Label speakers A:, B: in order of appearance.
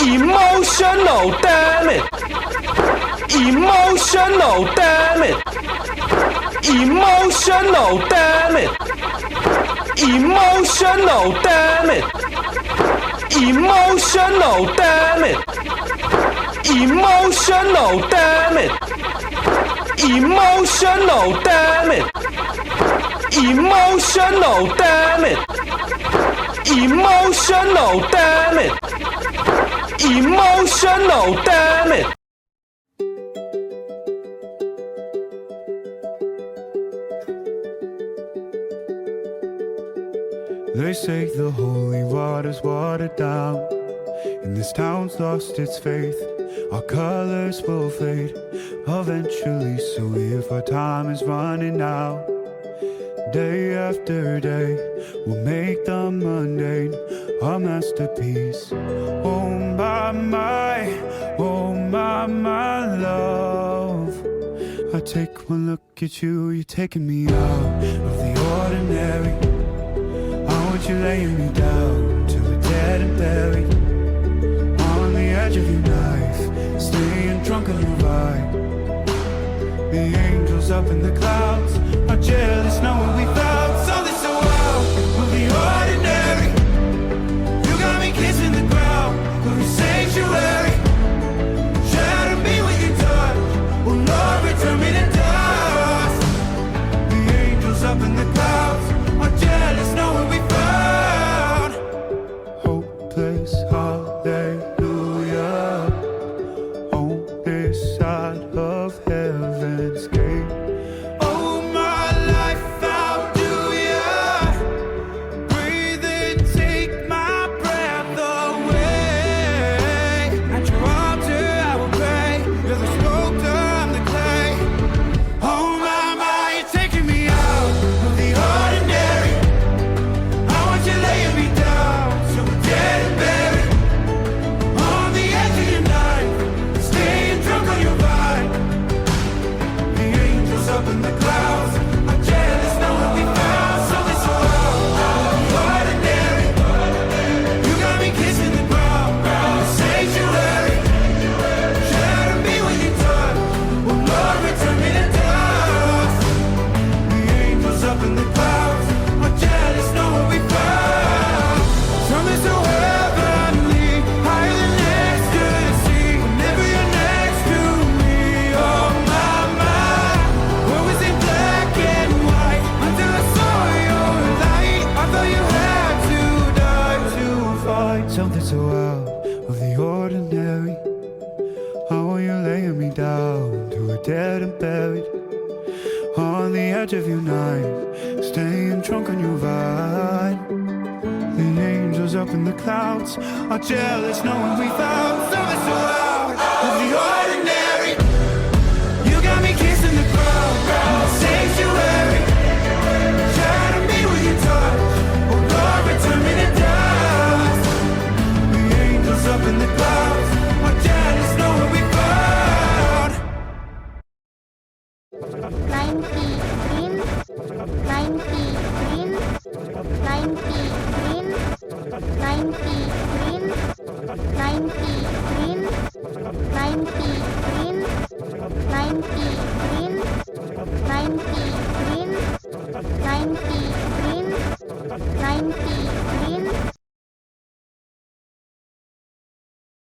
A: Emotional damage. Emotional damage. Emotional damage. Emotional damage. Emotional damage. Emotional damage. Emotional damage. Emotional damage. Emotional damage. Emotional damage.
B: They say the holy water's watered down, and this town's lost its faith. Our colors will fade eventually, so if our time is running out, day after day, we'll make the mundane a masterpiece. Oh my, oh my love. I take one look at you, you're taking me out of the ordinary. I want you laying me down till we're dead and buried, on the edge of your knife, staying drunk on your vibe. The angels up in the clouds are jealous knowing we found something so wild of the ordinary. You got me kissing the ground of your sanctuary. Shatter me with your touch, oh Lord, return me to dust. The angels up in the clouds are jealous knowing we found hopeless hallelujah on this side of heaven's gate. Oh my life, how do ya breathe and take my breath away? At your altar I will pray, you're the sculptor, I'm the clay. Oh my, you're taking me out of the ordinary. I want you laying me down so we're dead and buried, on the edge of your knife, staying drunk on your vine. The angels up in the clouds are jealous knowing we found something so ordinary. You got me kissing the ground, your sanctuary. Shatter me with your touch, oh Lord, return me to dust. The angels up in the clouds are jealous knowing we found something so heavenly, higher than ecstasy. Whenever you're next to me, oh my, what was in black and white until I saw your light? I thought you had to die to find something so out of the ordinary. How are you laying me down to a dead and buried, on the edge of your knife, staying drunk on your vine. The angels up in the clouds are jealous knowing we found something so out of the ordinary. You got me kissing the ground, your sanctuary. Shatter me with your touch, oh Lord, return me to dust. The angels up in the clouds are jealous knowing we found
C: 90 greens, 90 greens, 90 greens, 90 greens, 90 greens, 90 greens, 90